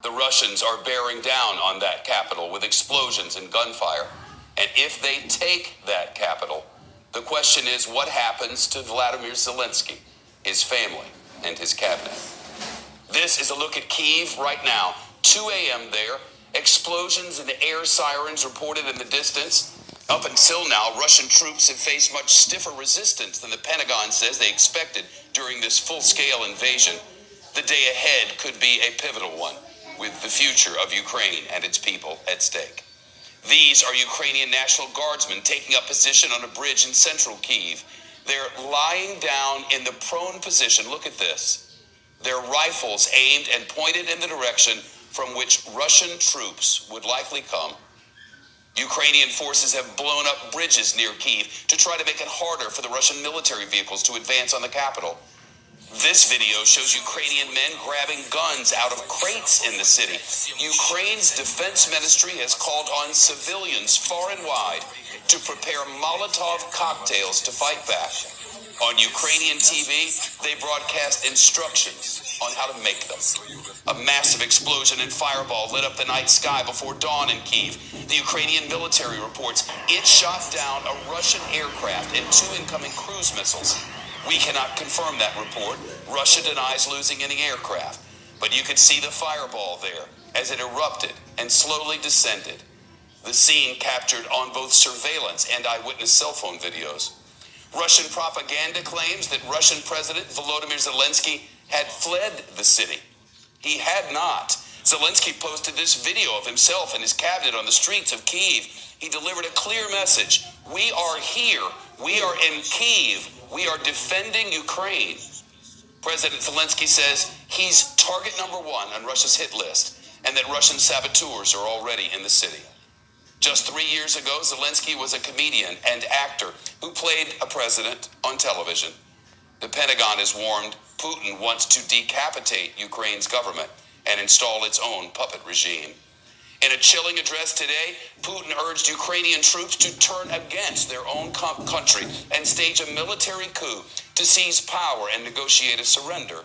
The Russians are bearing down on that capital with explosions and gunfire. And if they take that capital, the question is what happens to Vladimir Zelensky, his family, and his cabinet? This is a look at Kyiv right now. 2 a.m. there. Explosions and air sirens reported in the distance. Up until now, Russian troops have faced much stiffer resistance than the Pentagon says they expected during this full-scale invasion. The day ahead could be a pivotal one, with the future of Ukraine and its people at stake. These are Ukrainian National Guardsmen taking up position on a bridge in central Kyiv. They're lying down in the prone position. Look at this. Their rifles aimed and pointed in the direction from which Russian troops would likely come. Ukrainian forces have blown up bridges near Kyiv to try to make it harder for the Russian military vehicles to advance on the capital. This video shows Ukrainian men grabbing guns out of crates in the city. Ukraine's defense ministry has called on civilians far and wide to prepare Molotov cocktails to fight back. On Ukrainian TV, they broadcast instructions on how to make them. A massive explosion and fireball lit up the night sky before dawn in Kyiv. The Ukrainian military reports it shot down a Russian aircraft and 2 incoming cruise missiles. We cannot confirm that report. Russia denies losing any aircraft. But you could see the fireball there as it erupted and slowly descended. The scene captured on both surveillance and eyewitness cell phone videos. Russian propaganda claims that Russian President Volodymyr Zelensky had fled the city. He had not. Zelensky posted this video of himself and his cabinet on the streets of Kyiv. He delivered a clear message. We are here. We are in Kyiv. We are defending Ukraine. President Zelensky says he's target number 1 on Russia's hit list and that Russian saboteurs are already in the city. Just 3 years ago, Zelensky was a comedian and actor who played a president on television. The Pentagon has warned Putin wants to decapitate Ukraine's government and install its own puppet regime. In a chilling address today, Putin urged Ukrainian troops to turn against their own country and stage a military coup to seize power and negotiate a surrender.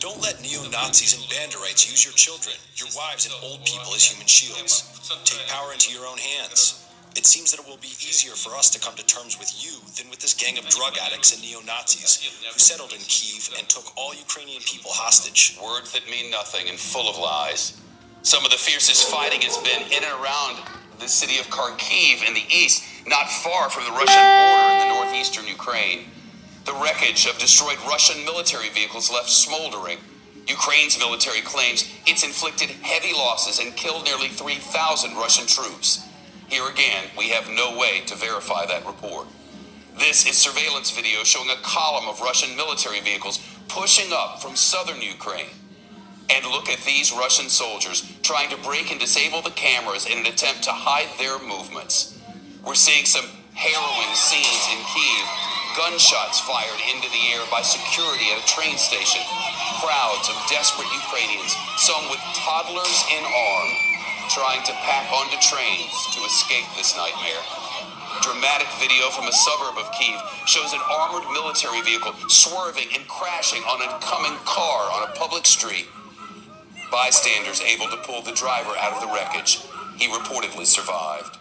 Don't let neo-Nazis and Banderites use your children, your wives, and old people as human shields. Take power into your own hands. It seems that it will be easier for us to come to terms with you than with this gang of drug addicts and neo-Nazis who settled in Kyiv and took all Ukrainian people hostage. Words that mean nothing and full of lies. Some of the fiercest fighting has been in and around the city of Kharkiv in the east, not far from the Russian border in the northeastern Ukraine. The wreckage of destroyed Russian military vehicles left smoldering. Ukraine's military claims it's inflicted heavy losses and killed nearly 3,000 Russian troops. Here again, we have no way to verify that report. This is surveillance video showing a column of Russian military vehicles pushing up from southern Ukraine. And look at these Russian soldiers trying to break and disable the cameras in an attempt to hide their movements. We're seeing some harrowing scenes in Kyiv. Gunshots fired into the air by security at a train station. Crowds of desperate Ukrainians, some with toddlers in arms, trying to pack onto trains to escape this nightmare. Dramatic video from a suburb of Kyiv shows an armored military vehicle swerving and crashing on an oncoming car on a public street. Bystanders able to pull the driver out of the wreckage. He reportedly survived.